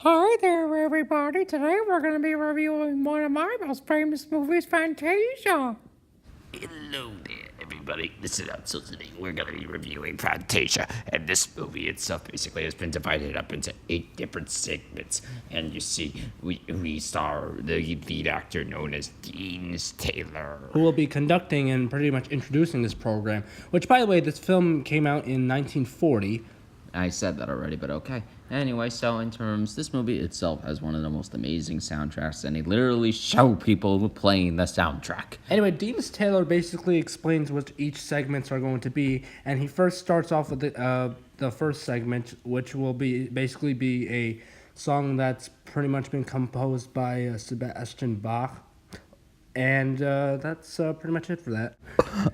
Hi there, everybody. Today we're going to be reviewing one of my most famous movies, Fantasia. Hello there, everybody. This is so today we're going to be reviewing Fantasia, and this movie itself basically has been divided up into 8 different segments. And you see, we star the lead actor known as Dean Taylor. Who will be conducting and pretty much introducing this program, which, by the way, this film came out in 1940. I said that already, but okay. Anyway, so in terms, this movie itself has one of the most amazing soundtracks, and they literally show people playing the soundtrack. Anyway, Deems Taylor basically explains what each segments are going to be, and he first starts off with the first segment, which will be basically be a song that's pretty much been composed by Sebastian Bach. And that's pretty much it for that.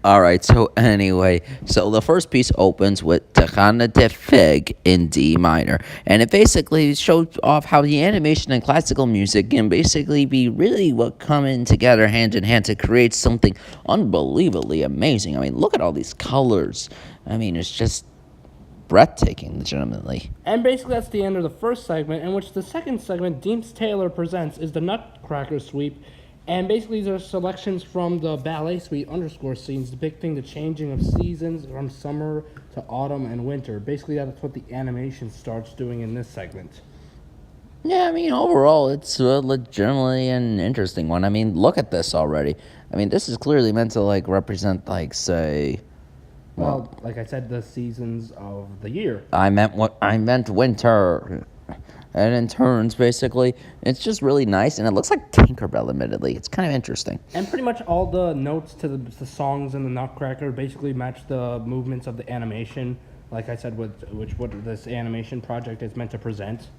Alright, so anyway, so the first piece opens with Tejana de Fig in D minor, and it basically shows off how the animation and classical music can basically be really what coming together hand in hand to create something unbelievably amazing. I mean, look at all these colors. I mean, it's just breathtaking, legitimately. And basically, that's the end of the first segment, in which the second segment, Deems Taylor presents, is the Nutcracker Sweep. And basically, these are selections from the ballet suite underscore scenes depicting the changing of seasons from summer to autumn and winter. Basically, that's what the animation starts doing in this segment. Yeah, I mean, overall, it's legitimately an interesting one. I mean, look at this already. I mean, this is clearly meant to, like, represent, like, say... Well, like I said, the seasons of the year. I meant winter. And in turns, basically, it's just really nice, and it looks like Tinkerbell, admittedly. It's kind of interesting. And pretty much all the notes to the songs in the Nutcracker basically match the movements of the animation, like I said, what this animation project is meant to present.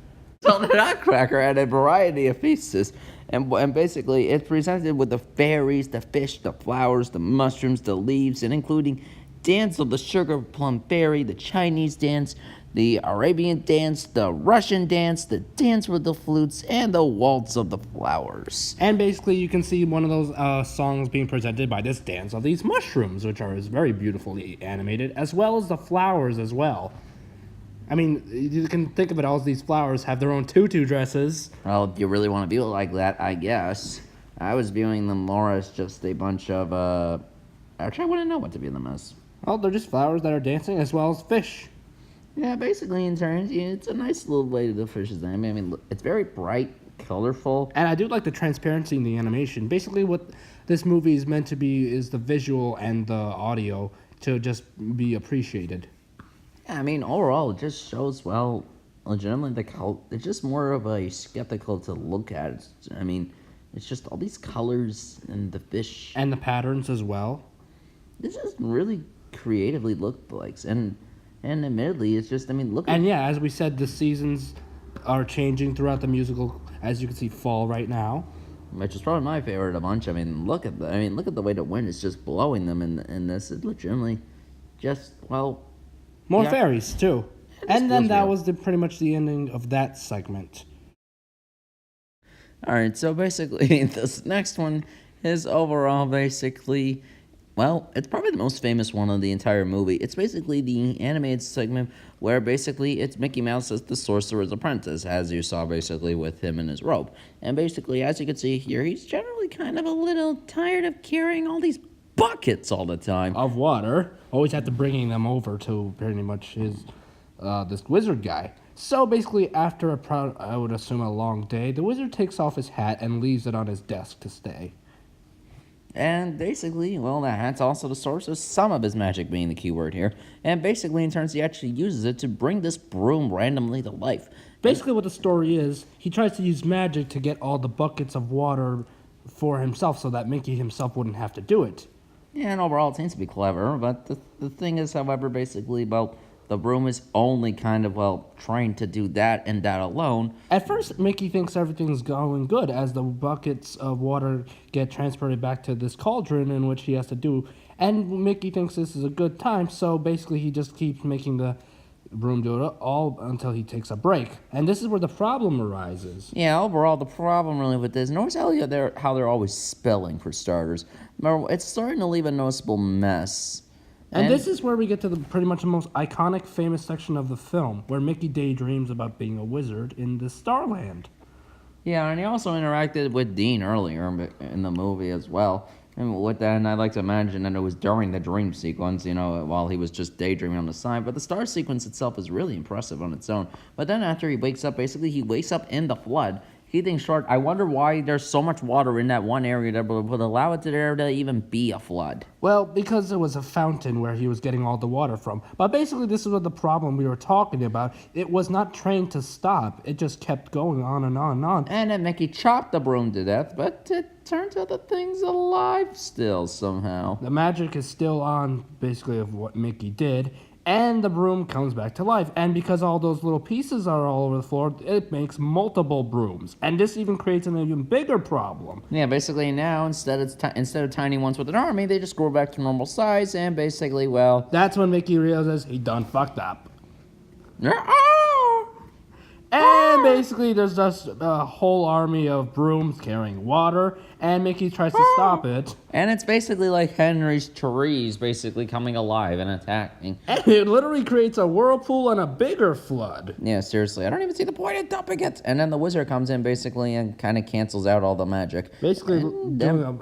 So the Nutcracker had a variety of pieces, and basically it's presented with the fairies, the fish, the flowers, the mushrooms, the leaves, and including dance of the sugar plum fairy, the Chinese dance, the Arabian dance, the Russian dance, the dance with the flutes, and the waltz of the flowers. And basically, you can see one of those songs being presented by this dance of these mushrooms, which are very beautifully animated, as well as the flowers as well. I mean, you can think of it all as these flowers have their own tutu dresses. Well, if you really want to view it like that, I guess. I was viewing them more as just a bunch of, Actually, I wouldn't know what to view them as. Well, they're just flowers that are dancing as well as fish. Yeah, basically, in turns, yeah, it's a nice little way to do fish's name. I mean, it's very bright, colorful. And I do like the transparency in the animation. Basically, what this movie is meant to be is the visual and the audio to just be appreciated. Yeah, I mean, overall, it just shows, well, legitimately, it's just more of a skeptical to look at. I mean, it's just all these colors and the fish. And the patterns as well. This just really creatively looked like, and admittedly, it's just, I mean, look at... And yeah, as we said, the seasons are changing throughout the musical. As you can see, fall right now. Which is probably my favorite of a bunch. I mean, look at the way the wind is just blowing them, and this is legitimately just, well... More yeah. fairies, too. Yeah, and then that real. was pretty much the ending of that segment. Alright, so basically, this next one is overall basically... Well, it's probably the most famous one of the entire movie. It's basically the animated segment where basically it's Mickey Mouse as the Sorcerer's Apprentice, as you saw basically with him in his robe. And basically, as you can see here, he's generally kind of a little tired of carrying all these buckets all the time. Of water. Always had to bringing them over to pretty much his, this wizard guy. So basically, after I would assume a long day, the wizard takes off his hat and leaves it on his desk to stay. And basically, well, the hat's also the source of some of his magic being the key word here. And basically, in turns, he actually uses it to bring this broom randomly to life. Basically, what the story is, he tries to use magic to get all the buckets of water for himself so that Mickey himself wouldn't have to do it. Yeah, and overall, it seems to be clever. But the thing is, however, basically, well, the broom is only kind of, well, trained to do that and that alone. At first, Mickey thinks everything's going good as the buckets of water get transported back to this cauldron in which he has to do. And Mickey thinks this is a good time, so basically he just keeps making the broom do it all until he takes a break. And this is where the problem arises. Yeah, overall, the problem really with this, notice how they're always spelling, for starters. Remember, it's starting to leave a noticeable mess. And this is where we get to the pretty much the most iconic, famous section of the film, where Mickey daydreams about being a wizard in the Starland. Yeah, and he also interacted with Dean earlier in the movie as well. And with that, and I like to imagine that it was during the dream sequence, while he was just daydreaming on the side. But the star sequence itself is really impressive on its own. But then after he wakes up, basically he wakes up in the flood. He thinks short, I wonder why there's so much water in that one area that would allow it to there to even be a flood. Well, because there was a fountain where he was getting all the water from. But basically, this is what the problem we were talking about. It was not trained to stop. It just kept going on and on and on. And then Mickey chopped the broom to death, but it turns out the thing's alive still somehow. The magic is still on, basically, of what Mickey did. And the broom comes back to life. And because all those little pieces are all over the floor, it makes multiple brooms. And this even creates an even bigger problem. Yeah, basically now, instead of tiny ones with an army, they just grow back to normal size, and basically, well... That's when Mickey realizes he done fucked up. Oh! And basically, there's just a whole army of brooms carrying water, and Mickey tries to stop it. And it's basically like Henry's trees basically coming alive and attacking. And it literally creates a whirlpool and a bigger flood. Yeah, seriously, I don't even see the point of dumping it. And then the wizard comes in basically and kind of cancels out all the magic. Basically,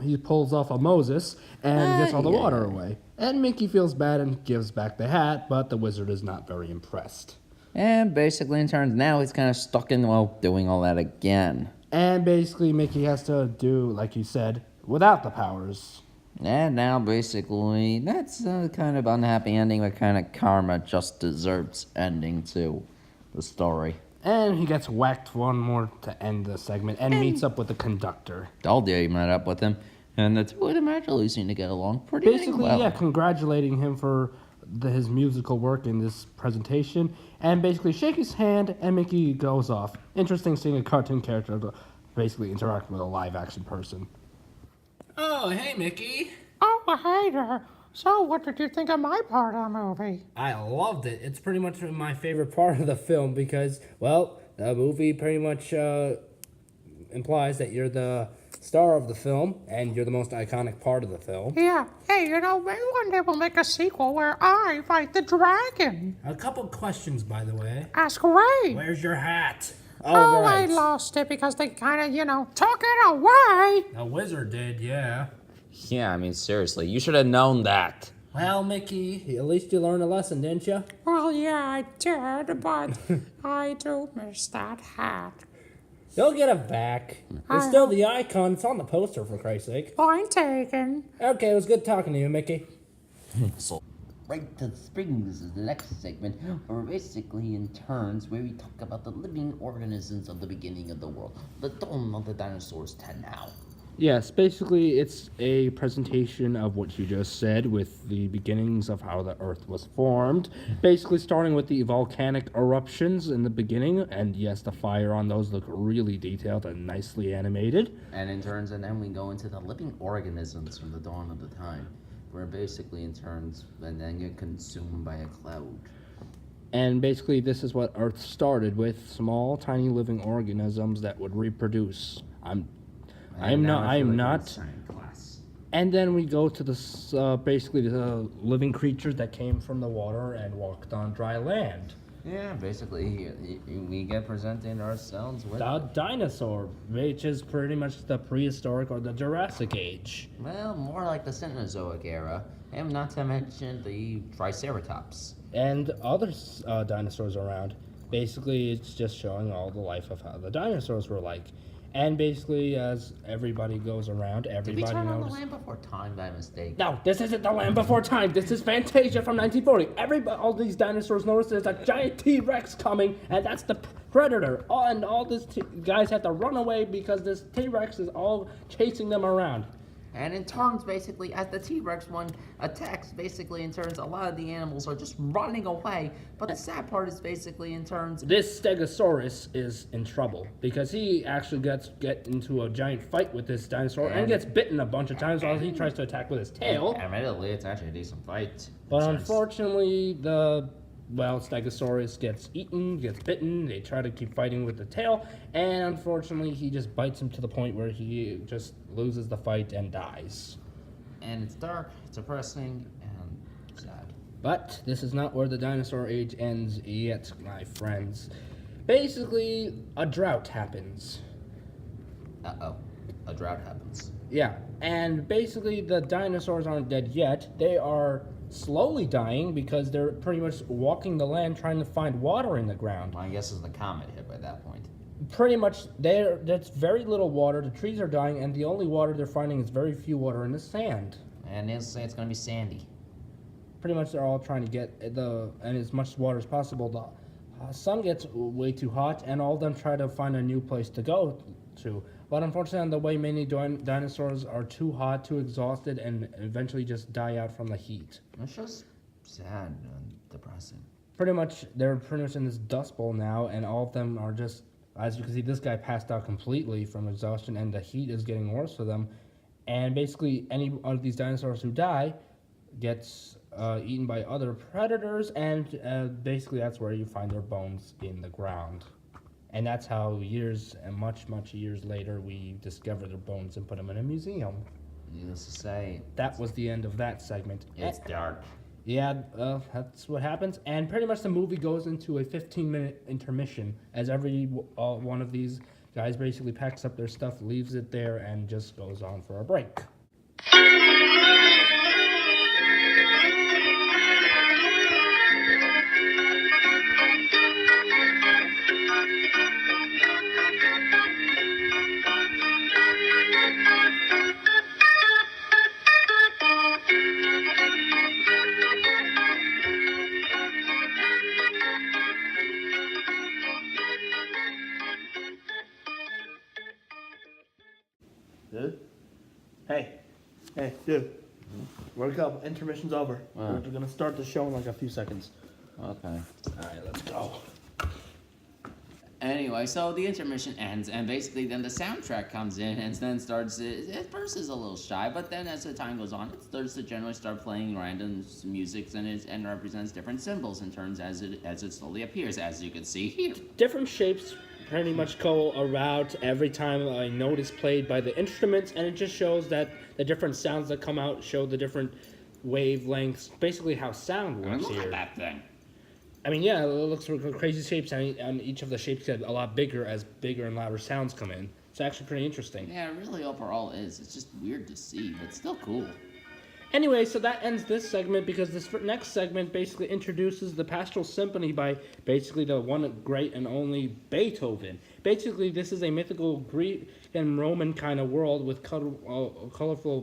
he pulls off a Moses and gets all the water away. And Mickey feels bad and gives back the hat, but the wizard is not very impressed. And basically, in turns, now he's kind of stuck in, doing all that again. And basically, Mickey has to do, like you said, without the powers. And now, basically, that's a kind of unhappy ending, but kind of karma just deserves ending to the story. And he gets whacked one more to end the segment and meets up with the conductor. Daldia met up with him, and the two of them actually seem to get along pretty Basically, well. yeah, congratulating him for his musical work in this presentation, and basically shake his hand, and Mickey goes off. Interesting seeing a cartoon character basically interact with a live-action person. Oh, hey, Mickey. Oh, hey there. So, what did you think of my part of the movie? I loved it. It's pretty much my favorite part of the film because, well, the movie pretty much implies that you're the star of the film, and you're the most iconic part of the film. Yeah. Hey, maybe one day we'll make a sequel where I fight the dragon. A couple questions, by the way. Ask away. Where's your hat? Oh, I lost it because they kind of took it away. The wizard did, yeah. Yeah, I mean, seriously, you should have known that. Well, Mickey, at least you learned a lesson, didn't you? Well, yeah, I did, but I do miss that hat. You'll get it back. It's still the icon. It's on the poster, for Christ's sake. Point taken. Okay, it was good talking to you, Mickey. So, right to the spring, this is the next segment, or basically in turns where we talk about the living organisms of the beginning of the world, the dawn of the dinosaurs to now. Yes, basically it's a presentation of what you just said with the beginnings of how the Earth was formed. Basically starting with the volcanic eruptions in the beginning, and yes, the fire on those look really detailed and nicely animated. And in turns, and then we go into the living organisms from the dawn of the time, where basically in turns, and then get consumed by a cloud. And basically this is what Earth started with, small, tiny living organisms that would reproduce. I'm not. And then we go to the basically the living creatures that came from the water and walked on dry land. Yeah, basically we get presented ourselves with The dinosaur, which is pretty much the prehistoric or the Jurassic Age. well, more like the Cenozoic era, and not to mention the Triceratops. And other dinosaurs around. Basically, it's just showing all the life of how the dinosaurs were like. And basically, as everybody goes around, everybody Did we turn on the knows. Land Before Time by mistake? No, this isn't the Land Before Time. This is Fantasia from 1940. All these dinosaurs notice there's a giant T-Rex coming, and that's the predator. And all these guys have to run away because this T-Rex is all chasing them around. And in turns, basically, as the T-Rex one attacks, basically in turns, a lot of the animals are just running away. But the sad part is basically in turns, This Stegosaurus is in trouble because he actually get into a giant fight with this dinosaur and gets bitten a bunch of times while he tries to attack with his tail. admittedly, it's actually a decent fight. But unfortunately, Stegosaurus gets eaten, gets bitten. They try to keep fighting with the tail, and unfortunately, he just bites him to the point where he just loses the fight and dies. And it's dark, it's depressing, and sad. But this is not where the dinosaur age ends yet, my friends. Basically, a drought happens. Uh-oh. A drought happens. Yeah, and basically the dinosaurs aren't dead yet. They are slowly dying because they're pretty much walking the land trying to find water in the ground. My guess is the comet hit by that point. Pretty much, there's very little water. The trees are dying, and the only water they're finding is very few water in the sand. And they'll say it's going to be sandy. Pretty much, they're all trying to get and as much water as possible. The sun gets way too hot, and all of them try to find a new place to go to. But unfortunately, on the way, many dinosaurs are too hot, too exhausted, and eventually just die out from the heat. It's just sad and depressing. They're pretty much in this dust bowl now, and all of them are just, as you can see, this guy passed out completely from exhaustion, and the heat is getting worse for them. And basically, any of these dinosaurs who die gets eaten by other predators, and basically that's where you find their bones in the ground. And that's how years and much years later we discover their bones and put them in a museum. Needless to say, That was the end of that segment. it's dark. Yeah, that's what happens. And pretty much the movie goes into a 15-minute intermission as every one of these guys basically packs up their stuff, leaves it there, and just goes on for a break. Dude? Hey, dude. Wake up. Intermission's over. We're gonna start the show in like a few seconds. Okay. Alright, let's go. Anyway, so the intermission ends, and basically then the soundtrack comes in and then starts. At first is a little shy, but then as the time goes on, it starts to generally start playing random music and represents different symbols in terms as it slowly appears, as you can see here. Different shapes pretty much go around every time a note is played by the instruments, and it just shows that the different sounds that come out show the different wavelengths, basically how sound I mean, works look at here. that thing. I mean, yeah, it looks like crazy shapes, and each of the shapes get a lot bigger as bigger and louder sounds come in. It's actually pretty interesting. Yeah, it really overall is. It's just weird to see, but still cool. Anyway, so that ends this segment because this next segment basically introduces the Pastoral Symphony by basically the one great and only Beethoven. Basically, this is a mythical Greek and Roman kind of world with colorful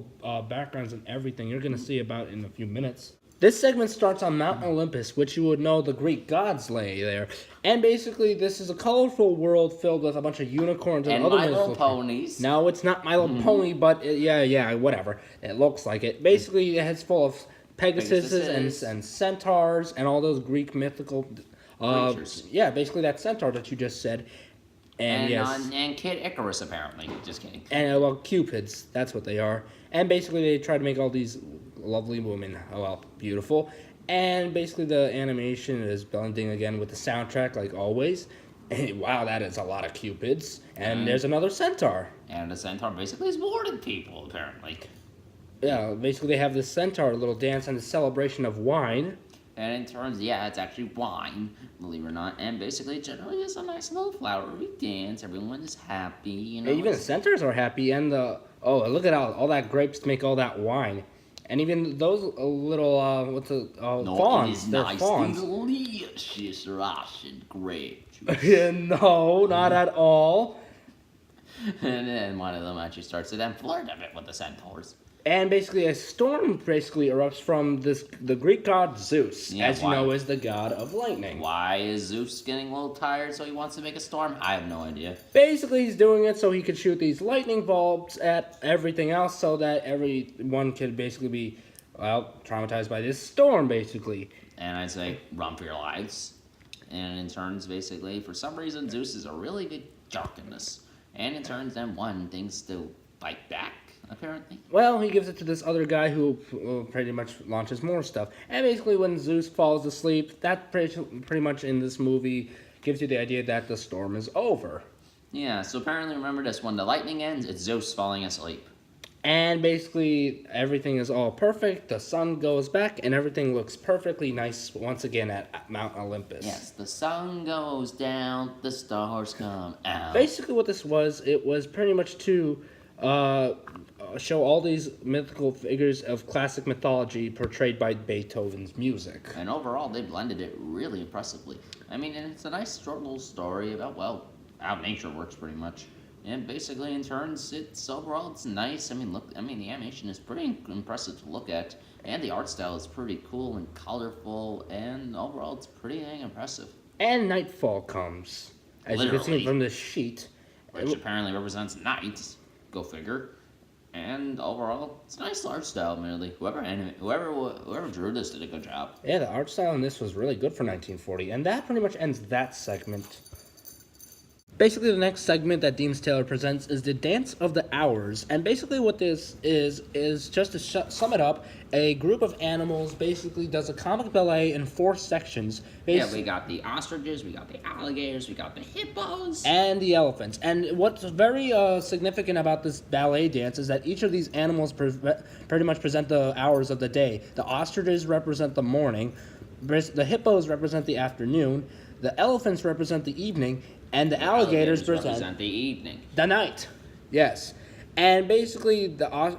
backgrounds and everything. You're going to see about in a few minutes. This segment starts on Mount Olympus, which you would know the Greek gods lay there. And basically, this is a colorful world filled with a bunch of unicorns and other My Little mythical Ponies. No, it's not My Little Pony, but yeah, whatever. It looks like it. Basically, it's full of Pegasuses and centaurs and all those Greek mythical Creatures. Yeah, basically that centaur that you just said. And yes. And Kid Icarus, apparently. Just kidding. And, well, cupids. That's what they are. And basically, they try to make all these lovely women, beautiful. And basically, the animation is blending again with the soundtrack, like always. And, wow, that is a lot of cupids. And there's another centaur. And the centaur basically is boarding people, apparently. Yeah, basically, they have this centaur little dance and the celebration of wine. And in terms, yeah, it's actually wine, believe it or not. And basically, generally, it's a nice little flowery dance. Everyone is happy, you know. Yeah, even the centaurs are happy, and look at all that grapes to make all that wine. And even those little, fawns. They're nice, fawns. delicious Russian grape juice. Yeah, no, not at all. And then one of them actually starts to then flirt a bit with the centaurs. And basically, a storm erupts from the Greek god Zeus, Yeah, as you why? know, is the god of lightning. Why is Zeus getting a little tired so he wants to make a storm? I have no idea. Basically, he's doing it so he could shoot these lightning bolts at everything else so that everyone could basically be, traumatized by this storm, basically. And I say, run for your lives. And in turns, basically, for some reason, Zeus is a really big jerk in this. And in turns, then one thinks to fight back, apparently. Well, he gives it to this other guy who pretty much launches more stuff. And basically, when Zeus falls asleep, that pretty much in this movie gives you the idea that the storm is over. Yeah, so apparently remember this, when the lightning ends, it's Zeus falling asleep. And basically, everything is all perfect. The sun goes back, and everything looks perfectly nice once again at Mount Olympus. Yes, the sun goes down, the stars come out. Basically, what this was, it was pretty much to show all these mythical figures of classic mythology portrayed by Beethoven's music. And overall, they blended it really impressively. I mean, and it's a nice short little story about, well, how nature works pretty much. And basically, in turns, overall, it's nice. I mean, the animation is pretty impressive to look at. And the art style is pretty cool and colorful. And overall, it's pretty dang impressive. And nightfall comes, as you can see Literally. from this sheet. Which apparently represents night. Go figure. And overall, it's a nice art style, merely. Whoever drew this did a good job. Yeah, the art style in this was really good for 1940. And that pretty much ends that segment. Basically, the next segment that Deems Taylor presents is the Dance of the Hours. And basically what this is just to sum it up, a group of animals basically does a comic ballet in 4 sections. Yeah, we got the ostriches, we got the alligators, we got the hippos. And the elephants. And what's very significant about this ballet dance is that each of these animals pretty much present the hours of the day. The ostriches represent the morning, the hippos represent the afternoon, the elephants represent the evening, and the alligators represent the evening. the night. Yes. And basically,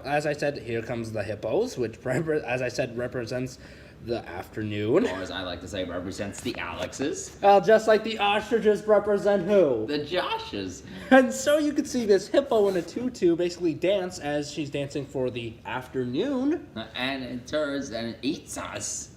as I said, here comes the hippos, which, as I said, represents the afternoon. Or as I like to say, represents the Alexes. Just like the ostriches represent who? The Joshes. And so you can see this hippo in a tutu basically dance as she's dancing for the afternoon. And it turns and it eats us.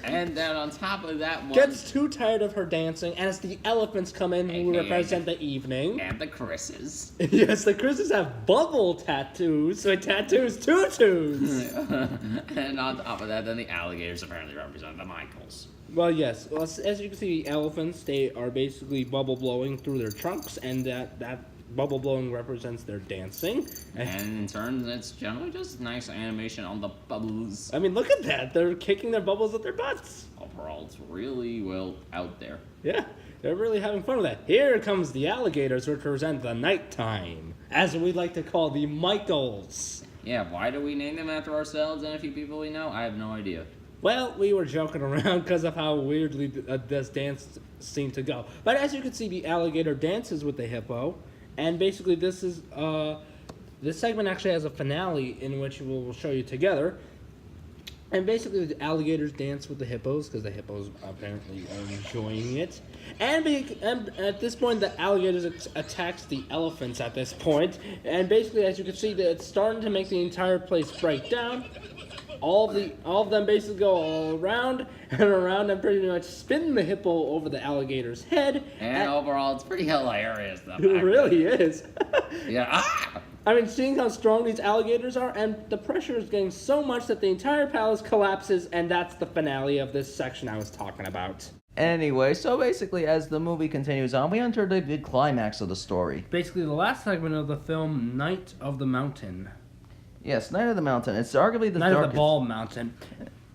And then on top of that one... Gets too tired of her dancing, and as the elephants come in who represent the evening. And the Chris's. Yes, the Chris's have bubble tattoos, so it tattoos tutus. And on top of that, then the alligators apparently represent the Michaels. Well, yes. Well, as you can see, the elephants, they are basically bubble blowing through their trunks, and that bubble blowing represents their dancing. And in turn, it's generally just nice animation on the bubbles. I mean, look at that. They're kicking their bubbles with their butts. Overall, it's really well out there. Yeah, they're really having fun with that. Here comes the alligators, which represent the nighttime, as we like to call the Michaels. Yeah, why do we name them after ourselves and a few people we know? I have no idea. Well, we were joking around because of how weirdly this dance seemed to go. But as you can see, the alligator dances with the hippo. And basically, this segment actually has a finale in which we'll show you together. And basically, the alligators dance with the hippos because the hippos apparently are enjoying it. And at this point, the alligators attacks the elephants at this point. And basically, as you can see, it's starting to make the entire place break down. All of them basically go all around and around and pretty much spin the hippo over the alligator's head. And overall, it's pretty hilarious. It really is. Yeah. Ah! I mean, seeing how strong these alligators are, and the pressure is getting so much that the entire palace collapses, and that's the finale of this section I was talking about. Anyway, so basically, as the movie continues on, we enter the big climax of the story. Basically, the last segment of the film, Night of the Mountain. Yes, Night of the Mountain. It's arguably the Night darkest. of the Ball Mountain.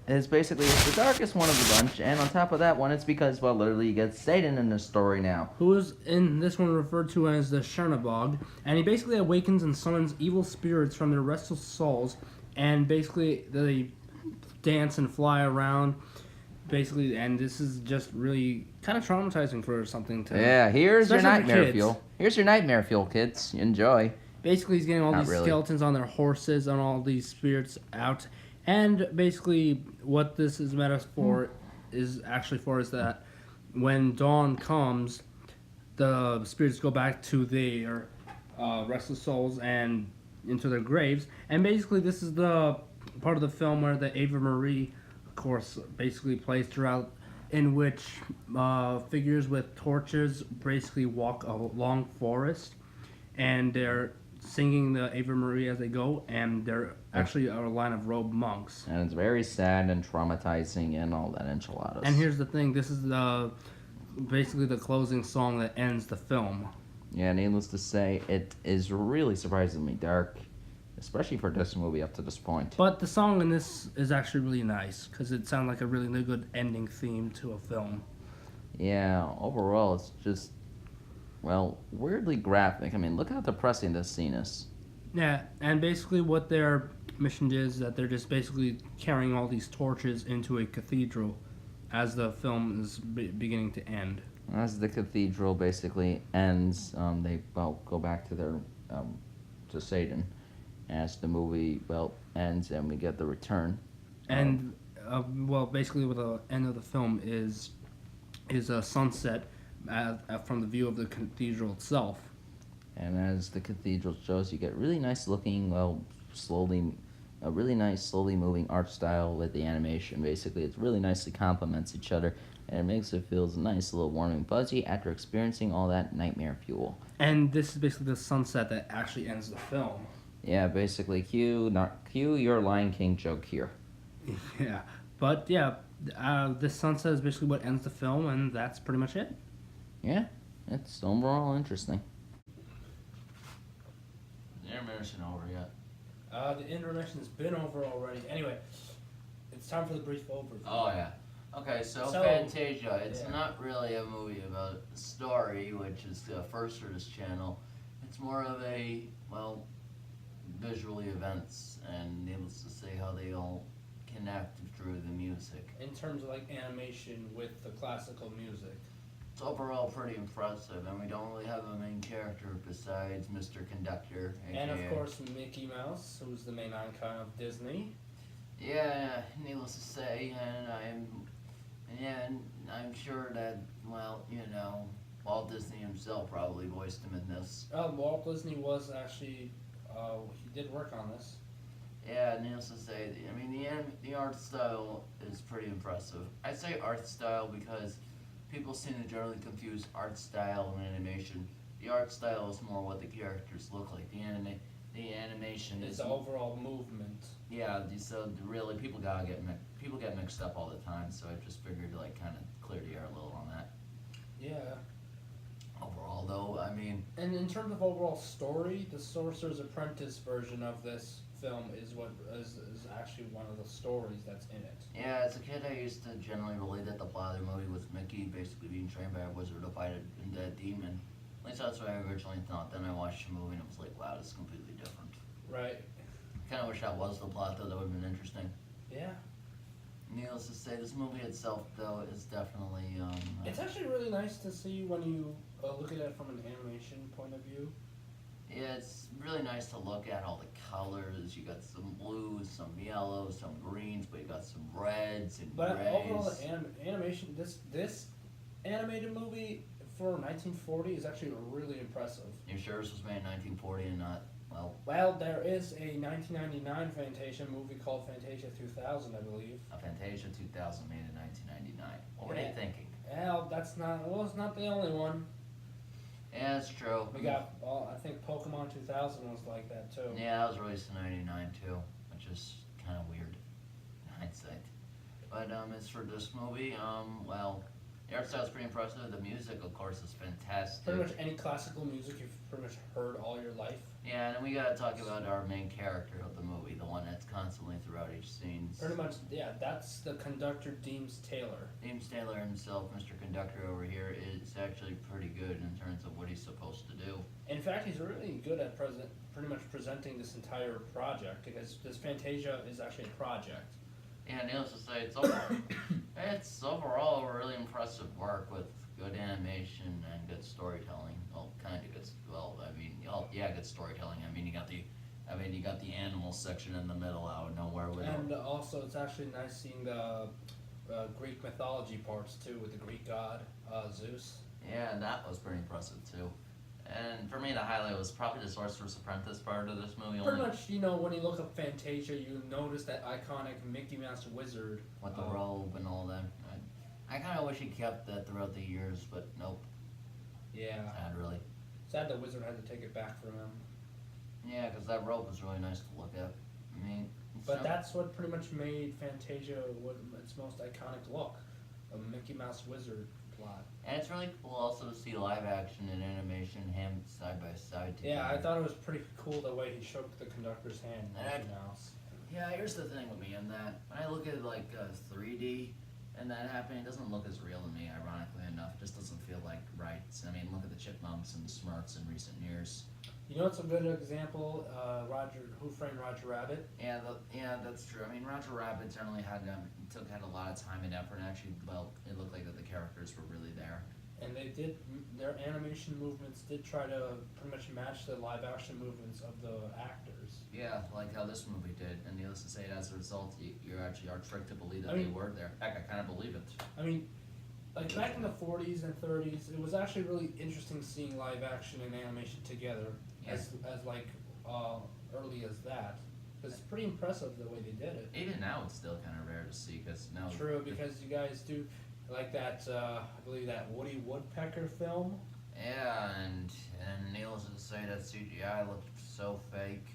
It's the darkest one of the bunch, and on top of that one, it's because, well, literally, you get Satan in the story now. Who is in this one referred to as the Chernabog, and he basically awakens and summons evil spirits from their restless souls, and basically they dance and fly around, basically, and this is just really kind of traumatizing for something to... Yeah, here's your especially for nightmare kids. fuel. Here's your nightmare fuel, kids. Enjoy. Basically, he's getting all Not these really. skeletons on their horses and all these spirits out. And basically, what this is metaphor is that when dawn comes, the spirits go back to their restless souls and into their graves. And basically, this is the part of the film where the Ave Marie, of course, basically plays throughout, in which figures with torches basically walk a long forest, and they're singing the Ave Maria as they go, and they're actually a line of robed monks. And it's very sad and traumatizing and all that enchiladas. And here's the thing, this is basically the closing song that ends the film. Yeah, needless to say, it is really surprisingly dark, especially for this movie up to this point. But the song in this is actually really nice, because it sounds like a really good ending theme to a film. Yeah, overall, it's just, well, weirdly graphic. I mean, look how depressing this scene is. Yeah, and basically what their mission is that they're just basically carrying all these torches into a cathedral as the film is beginning to end. As the cathedral basically ends, they go back to their to Satan. As the movie ends, and we get the return. And basically, what the end of the film is a sunset from the view of the cathedral itself. And as the cathedral shows, you get really nice looking, a really nice slowly moving art style with the animation. Basically, it really nicely complements each other, and it makes it feel nice, a little warm and fuzzy after experiencing all that nightmare fuel. And this is basically the sunset that actually ends the film. Yeah, basically, cue your Lion King joke here. Yeah, but yeah, this sunset is basically what ends the film, and that's pretty much it. Yeah, it's overall interesting. The intermission over yet? The intermission's been over already. Anyway, it's time for the brief overview. Oh yeah. Okay, so So, Fantasia. It's yeah. not really a movie about a story, which is first for this channel. It's more of a visually events, and needless to say, how they all connect through the music. In terms of like animation with the classical music. It's overall pretty impressive, and we don't really have a main character besides Mr. Conductor. And of aka course Mickey Mouse, who's the main icon of Disney. Yeah, needless to say, and I'm sure that, Walt Disney himself probably voiced him in this. Walt Disney was actually, he did work on this. Yeah, needless to say, the art style is pretty impressive. I say art style because people seem to generally confuse art style and animation. The art style is more what the characters look like. The animation It's is the overall movement. Yeah, so really people get mixed up all the time. So I just figured to kind of clear the air a little on that. Yeah. Overall, though, And in terms of overall story, the Sorcerer's Apprentice version of this film is what is actually one of the stories that's in it. yeah, as a kid, I used to generally relate that the plot of the movie was Mickey basically being trained by a wizard to fight a dead demon. At least that's what I originally thought. Then I watched the movie and it was like, wow, this is completely different. Right. Kind of wish that was the plot, though. That would have been interesting. Yeah. Needless to say, this movie itself, though, is definitely. It's actually really nice to see when you look at it from an animation point of view. Yeah, it's really nice to look at all the colors. You got some blues, some yellows, some greens, but you got some reds and But grays. overall, the animation, this animated movie for 1940 is actually really impressive. You sure this was made in 1940 and not, Well, there is a 1999 Fantasia movie called Fantasia 2000, I believe. a Fantasia 2000 made in 1999? What were they thinking? Well, it's not the only one. Yeah, that's true. We got, I think Pokemon 2000 was like that too. Yeah, that was released in 99 too, which is kind of weird in hindsight. But as for this movie, the art style is pretty impressive. The music, of course, is fantastic. Pretty much any classical music you've pretty much heard all your life. Yeah, and then we gotta talk about our main character of the movie, the one that's constantly throughout each scene. Pretty much, yeah, that's the conductor, Deems Taylor. Deems Taylor himself, Mr. Conductor over here, is actually pretty good in terms of what he's supposed to do. In fact, he's really good at pretty much presenting this entire project, because this Fantasia is actually a project. Yeah, needless to say, it's overall a really impressive work with good animation and good storytelling. Well, kind of good. Good storytelling. You got the animal section in the middle out of nowhere with. And also, it's actually nice seeing the Greek mythology parts too, with the Greek god Zeus. Yeah, that was pretty impressive too. And for me, the highlight was probably the Sorcerer's Apprentice part of this movie. Pretty much, when you look up Fantasia, you notice that iconic Mickey Mouse wizard. With the robe and all that. I kind of wish he kept that throughout the years, but nope. Yeah. Sad, really. Sad the wizard had to take it back from him. Yeah, because that robe was really nice to look at. But that's what pretty much made Fantasia its most iconic look. A Mickey Mouse wizard plot. And it's really cool also to see live action and animation hand side by side together. Yeah, I thought it was pretty cool the way he shook the conductor's hand, Mickey Mouse. Yeah, here's the thing with me in that. When I look at 3D and that happening, it doesn't look as real to me, ironically enough. It just doesn't feel like right. Look at the Chipmunks and the Smurfs in recent years. You know, it's a good example. Who Framed Roger Rabbit? Yeah, that's true. I mean, Roger Rabbit certainly had a lot of time and effort. And actually, well, it looked like that the characters were really there. And they did, their animation movements did try to pretty much match the live action movements of the actors. Yeah, like how this movie did. And needless to say, as a result, you actually are tricked to believe that I they mean- were there. Heck, I kind of believe it. I mean, like back in the 40s and 30s, it was actually really interesting seeing live action and animation together as like early as that. It's pretty impressive the way they did it. Even now, it's still kind of rare to see because now. True, because you guys do like that. I believe that Woody Woodpecker film. Yeah, and needless to say, that CGI looked so fake.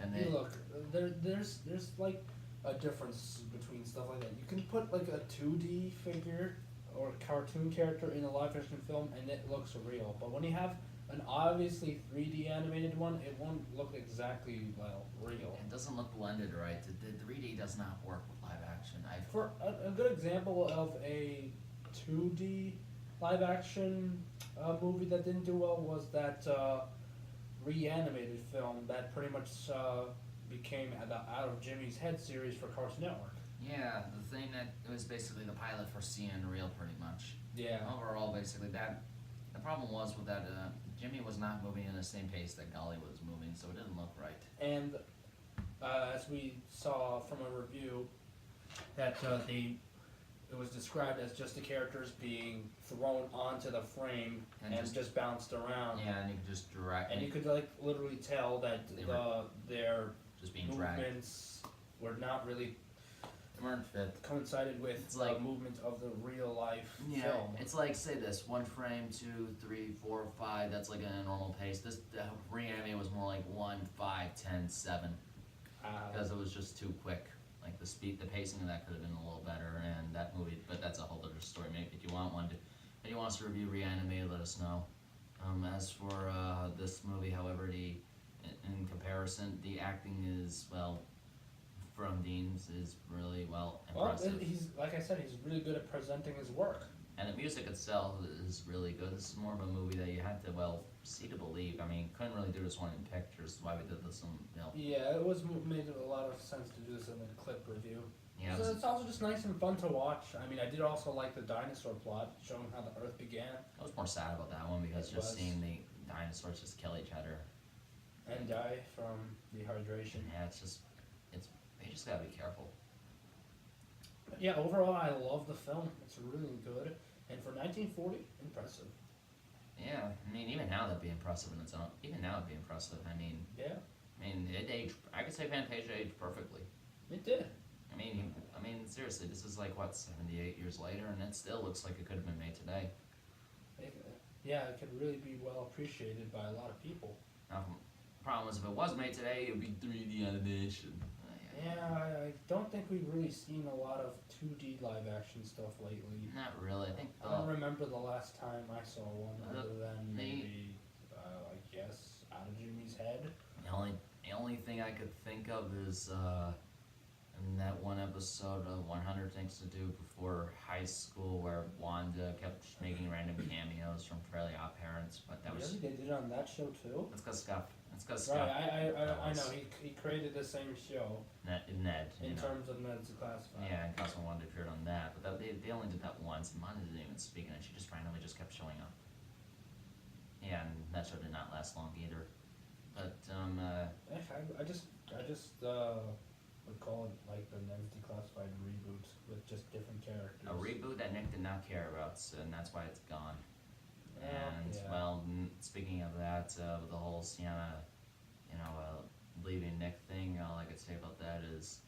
And Hey, they, look, there's like a difference between stuff like that. You can put like a 2D figure or a cartoon character in a live action film and it looks real. But when you have an obviously 3D animated one, it won't look exactly real. it doesn't look blended right. The 3D does not work with live action. For a good example of a 2D live action movie that didn't do well was that reanimated film that pretty much became the Out of Jimmy's Head series for Cartoon Network. Yeah, the thing that it was basically the pilot for Seeing Real, pretty much. Yeah. Overall, basically that. The problem was with that, Jimmy was not moving in the same pace that Golly was moving, so it didn't look right. And as we saw from a review, that it was described as just the characters being thrown onto the frame and just bounced around. Yeah, and you could just direct. And you could like literally tell that their just being dragged. movements were not really They weren't fit. coincided with It's the like- movement of the real life Yeah, film. it's like, say this, 1 frame, 2, 3, 4, 5, that's like a normal pace. This, the reanimate was more like 1, 5, 10, 7. Because it was just too quick. Like the pacing of that could have been a little better, and that movie, but that's a whole other story. Maybe if you want if you want us to review Reanimated, let us know. As for this movie, however, in comparison, the acting is, well, from Dean's is really well impressive. He's like I said, he's really good at presenting his work. And the music itself is really good. This is more of a movie that you had to, well, see to believe. I mean, couldn't really do this one in pictures, why we did this Yeah, it was made a lot of sense to do this in a clip review. Yeah, So it's also just nice and fun to watch. I mean, I did also like the dinosaur plot, showing how the Earth began I was more sad about that one because It just was. seeing the dinosaurs just kill each other. and die from dehydration. Yeah, you just gotta be careful. But yeah, overall, I love the film. It's really good, and for 1940, impressive. Yeah, I mean, even now that'd be impressive in its own. Even now it'd be impressive. I mean, Yeah, it aged. I could say Fantasia aged perfectly. it did. I mean, seriously, this is like what 78 years later, and it still looks like it could have been made today. Yeah, it could really be well appreciated by a lot of people. Now, the problem is if it was made today, it would be 3D animation. Yeah, I don't think we've really seen a lot of 2D live action stuff lately. Not really. I think I don't remember the last time I saw one other than they- maybe, I guess, Out of Jimmy's Head. the only thing I could think of is in that one episode of 100 Things to Do Before High School where Wanda kept making random cameos from Fairly Odd Parents, but that was Really? They did it on that show too? that's because Scott. Right, I was- know, he created the same show Ned. in You know. terms of Ned's Classified. Yeah, and Cosmo Wanda appeared on that, but they only did that once, and Wanda didn't even speak in it. She just randomly just kept showing up. Yeah, and that show did not last long either. But I just would call it like the Ned's Declassified reboot with just different characters. a reboot that Nick did not care about, and that's why it's gone. And Yeah. well, speaking of that, with the whole Sienna, leaving Nick thing, all I could say about that is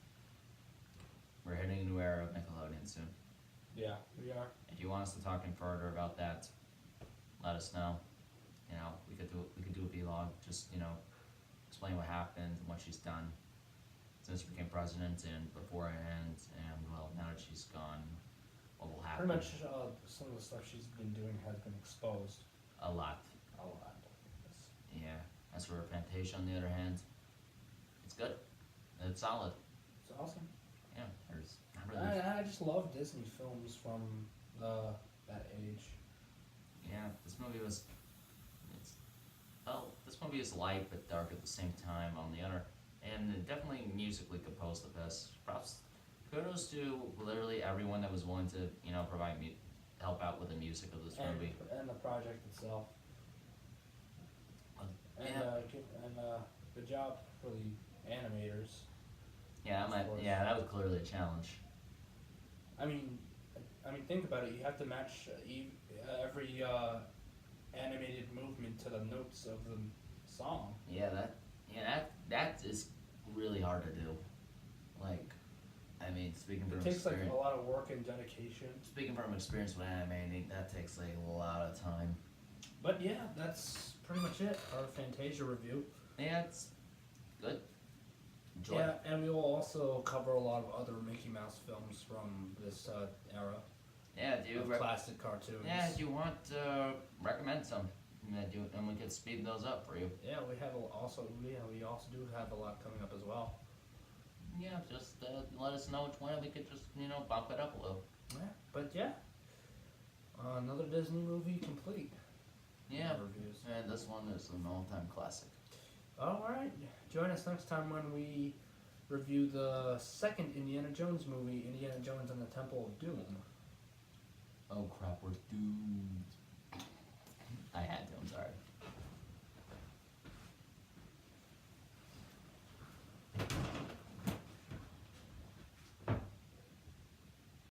we're hitting a new era of Nickelodeon soon. Yeah, we are. If you want us to talk any further about that, let us know. We could do a vlog, just explain what happened and what she's done since she became president and beforehand, and well, now that she's gone, what will happen? Pretty much some of the stuff she's been doing has been exposed A lot. a lot. Yeah. As for Fantasia, on the other hand, it's good. It's solid. It's awesome. Yeah. There's not really. I just love Disney films from that age. Yeah. This movie movie is light but dark at the same time. And it definitely musically composed the best. Props, kudos to literally everyone that was willing to provide help out with the music of this movie. And the project itself. And good job for the animators. Yeah, that was clearly a challenge. I mean, think about it. You have to match every animated movement to the notes of the song. That is really hard to do. Like, I mean, speaking from It takes experience, like a lot of work and dedication. speaking from experience with animating, that takes like a lot of time. But yeah, that's pretty much it. Our Fantasia review. Yeah, it's good. Enjoy. Yeah, and we will also cover a lot of other Mickey Mouse films from this era Yeah, do you of classic cartoons. Yeah, do you want recommend some? And we could speed those up for you. Yeah, we also do have a lot coming up as well. Yeah, just let us know which one, and we could just bump it up a little. Yeah, but yeah, another Disney movie complete. Yeah, Reviews. and this one is an all-time classic. All right, join us next time when we review the second Indiana Jones movie, Indiana Jones and the Temple of Doom. Oh crap, we're doomed. I had to, I'm sorry.